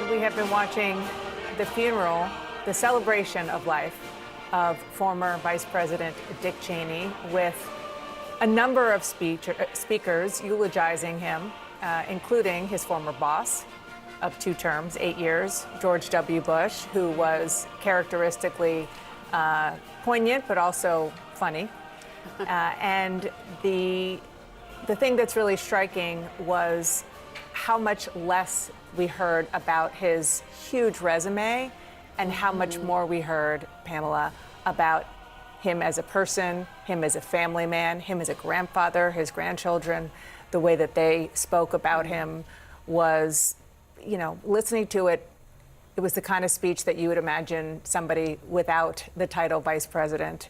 And we have been watching the funeral, the celebration of life of former Vice President Dick Cheney, with a number of speakers eulogizing him, including his former boss of 2 terms, 8 years, George W. Bush, who was characteristically poignant but also funny. And the thing that's really striking was how much less we heard about his huge resume and how much more we heard, Pamela, about him as a person, him as a family man, him as a grandfather, his grandchildren. The way that they spoke about him was, you know, listening to it, it was the kind of speech that you would imagine somebody without the title vice president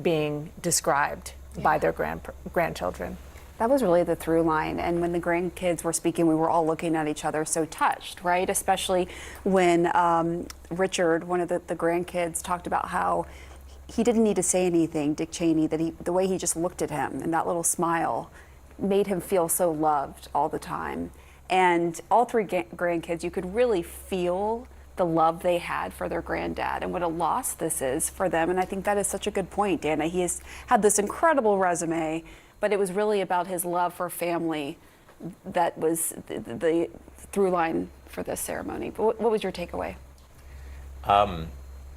being described by their grandchildren. That was really the through line. And when the grandkids were speaking, we were all looking at each other so touched, right? Especially when Richard, one of the grandkids, talked about how he didn't need to say anything, Dick Cheney, that the way he just looked at him and that little smile made him feel so loved all the time. And all 3 grandkids, you could really feel the love they had for their granddad and what a loss this is for them. And I think that is such a good point, Dana. He has had this incredible resume, but it was really about his love for family that was the through line for this ceremony. But what was your takeaway?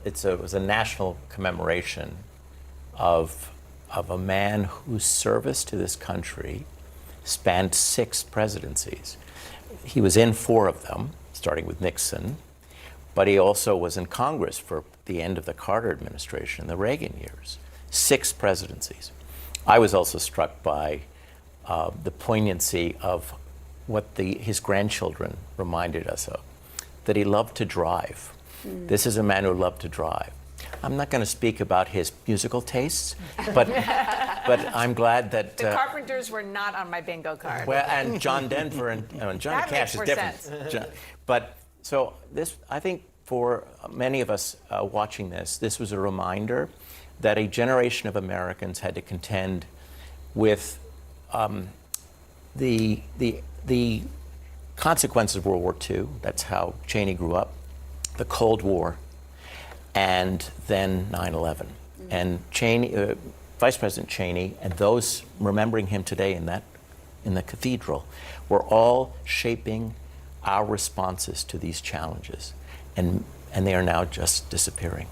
It was a national commemoration of a man whose service to this country spanned 6 presidencies. He was in 4 of them, starting with Nixon, but he also was in Congress for the end of the Carter administration, the Reagan years. 6 presidencies. I was also struck by the poignancy of what his grandchildren reminded us of, that he loved to drive. This is a man who loved to drive. I'm not going to speak about his musical tastes, but I'm glad that the Carpenters were not on my bingo card. Well, and John Denver and Johnny Cash is different. But so this, I think, for many of us watching this was a reminder that a generation of Americans had to contend with the consequences of World War II. That's how Cheney grew up, the Cold War, and then 9/11. And Cheney, Vice President Cheney, and those remembering him today in the cathedral, were all shaping our responses to these challenges, and they are now just disappearing.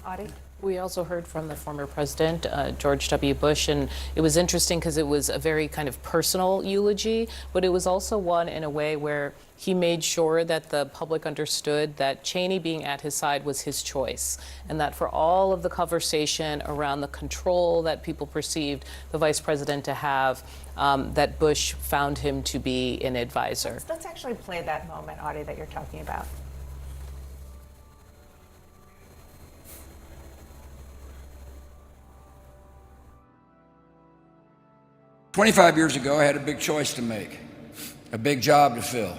Audie? We also heard from the former president, George W. Bush, and it was interesting because it was a very kind of personal eulogy, but it was also one in a way where he made sure that the public understood that Cheney being at his side was his choice, and that for all of the conversation around the control that people perceived the vice president to have, that Bush found him to be an advisor. Let's actually play that moment, Audie, that you're talking about. 25 years ago, I had a big choice to make, a big job to fill.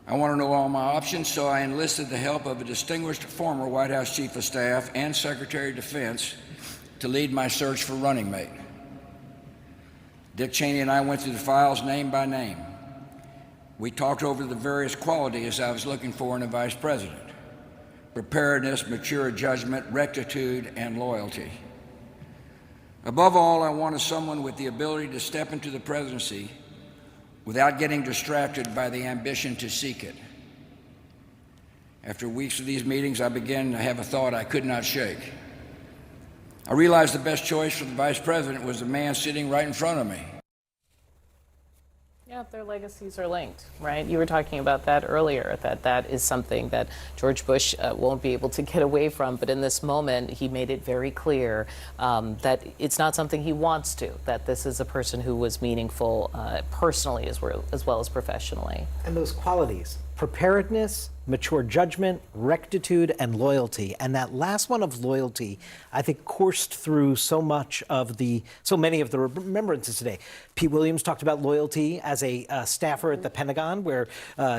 I want to know all my options, so I enlisted the help of a distinguished former White House Chief of Staff and Secretary of Defense to lead my search for running mate. Dick Cheney and I went through the files name by name. We talked over the various qualities I was looking for in a vice president: preparedness, mature judgment, rectitude, and loyalty. Above all, I wanted someone with the ability to step into the presidency without getting distracted by the ambition to seek it. After weeks of these meetings, I began to have a thought I could not shake. I realized the best choice for the vice president was the man sitting right in front of me. Yeah, their legacies are linked, right? You were talking about that earlier, that is something that George Bush won't be able to get away from. But in this moment, he made it very clear that it's not something he wants to, that this is a person who was meaningful personally as well as professionally. And those qualities, preparedness, mature judgment, rectitude, and loyalty. And that last one of loyalty, I think, coursed through so many of the remembrances today. Pete Williams talked about loyalty as a staffer at the Pentagon, where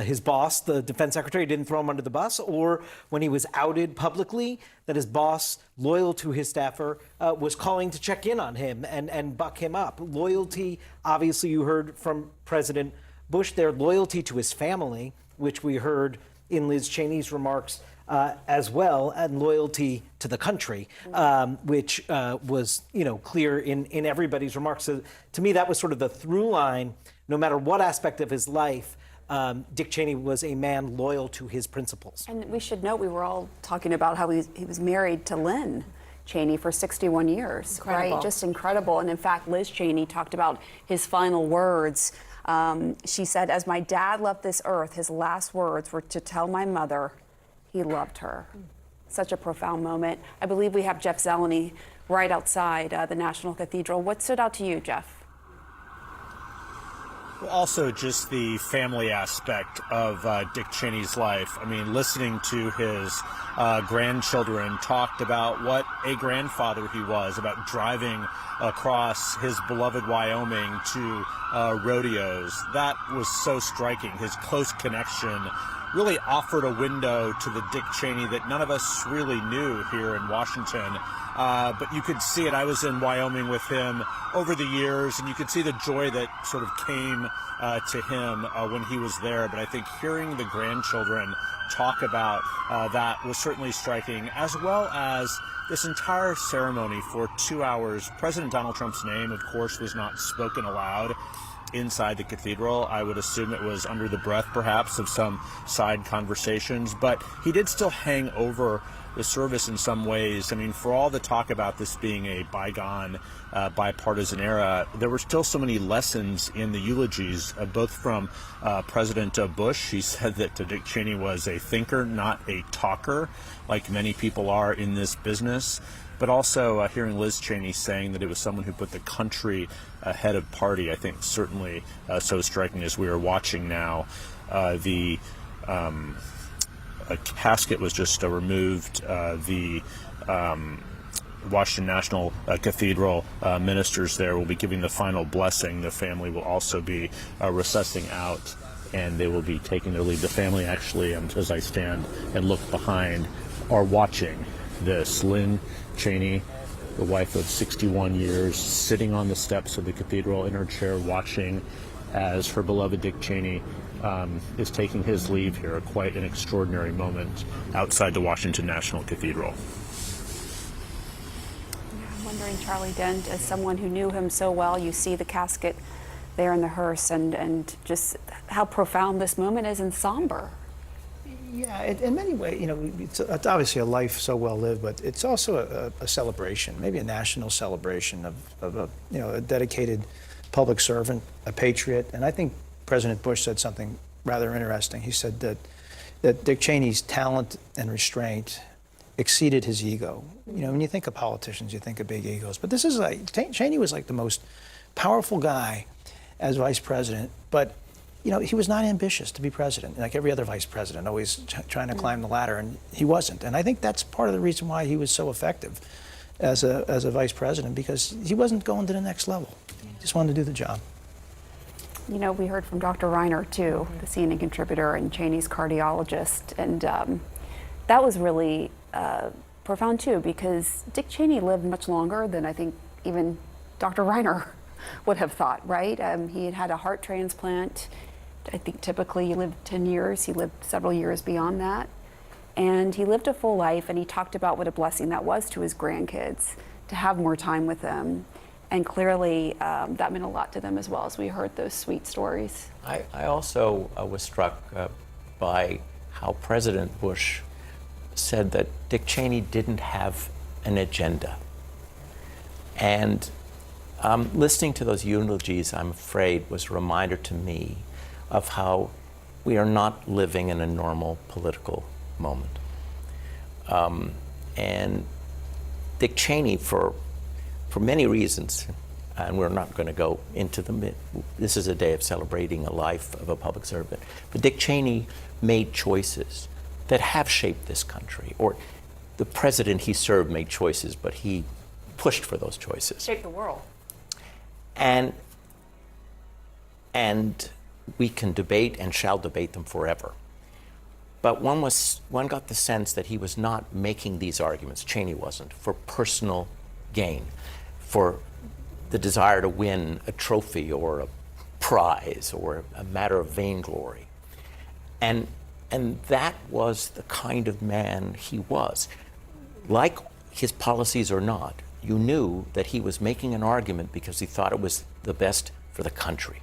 his boss, the defense secretary, didn't throw him under the bus, or when he was outed publicly, that his boss, loyal to his staffer, was calling to check in on him and buck him up. Loyalty, obviously, you heard from President Bush, their loyalty to his family, which we heard in Liz Cheney's remarks as well, and loyalty to the country, which was, clear in everybody's remarks. So to me, that was sort of the through line. No matter what aspect of his life, Dick Cheney was a man loyal to his principles. And we should note, we were all talking about how he was married to Lynn Cheney for 61 years, Incredible. right? Just incredible. And in fact, Liz Cheney talked about his final words. She said, "As my dad left this earth, his last words were to tell my mother he loved her." Such a profound moment. I believe we have Jeff Zeleny right outside the National Cathedral. What stood out to you, Jeff? Also, just the family aspect of Dick Cheney's life. I mean, listening to his grandchildren talked about what a grandfather he was, about driving across his beloved Wyoming to rodeos. That was so striking. His close connection really offered a window to the Dick Cheney that none of us really knew here in Washington. But you could see it. I was in Wyoming with him over the years, and you could see the joy that sort of came to him when he was there. But I think hearing the grandchildren talk about that was certainly striking, as well as this entire ceremony for 2 hours. President Donald Trump's name, of course, was not spoken aloud inside the cathedral. I would assume it was under the breath, perhaps, of some side conversations, but he did still hang over the service in some ways. I mean, for all the talk about this being a bygone bipartisan era, there were still so many lessons in the eulogies, both from President Bush. He said that Dick Cheney was a thinker, not a talker, like many people are in this business. But also hearing Liz Cheney saying that it was someone who put the country ahead of party, I think certainly so striking as we are watching now. The casket was just removed. The Washington National Cathedral ministers there will be giving the final blessing. The family will also be recessing out, and they will be taking their leave. The family actually, as I stand and look behind, are watching this. Lynn Cheney, the wife of 61 years, sitting on the steps of the cathedral in her chair watching as her beloved Dick Cheney is taking his leave here. Quite an extraordinary moment outside the Washington National Cathedral. I'm wondering, Charlie Dent, as someone who knew him so well, you see the casket there in the hearse, and just how profound this moment is and somber. Yeah, in many ways, it's obviously a life so well lived, but it's also a celebration, maybe a national celebration of a dedicated public servant, a patriot. And I think President Bush said something rather interesting. He said that Dick Cheney's talent and restraint exceeded his ego. When you think of politicians, you think of big egos, but this is Cheney was like the most powerful guy as vice president, but he was not ambitious to be president, like every other vice president, always trying to climb the ladder, and he wasn't. And I think that's part of the reason why he was so effective as a vice president, because he wasn't going to the next level. He just wanted to do the job. We heard from Dr. Reiner, too, the CNN contributor and Cheney's cardiologist, and that was really profound, too, because Dick Cheney lived much longer than I think even Dr. Reiner would have thought, right? He had had a heart transplant. I think typically you live 10 years. He lived several years beyond that. And he lived a full life, and he talked about what a blessing that was to his grandkids, to have more time with them. And clearly that meant a lot to them as well, as we heard those sweet stories. I also was struck by how President Bush said that Dick Cheney didn't have an agenda. And listening to those eulogies, I'm afraid, was a reminder to me of how we are not living in a normal political moment. And Dick Cheney, for many reasons, and we're not going to go into them, this is a day of celebrating a life of a public servant, but Dick Cheney made choices that have shaped this country, or the president he served made choices, but he pushed for those choices. Shape the world. And we can debate and shall debate them forever. But one got the sense that he was not making these arguments, Cheney wasn't, for personal gain, for the desire to win a trophy or a prize or a matter of vainglory. And that was the kind of man he was. Like his policies or not, you knew that he was making an argument because he thought it was the best for the country.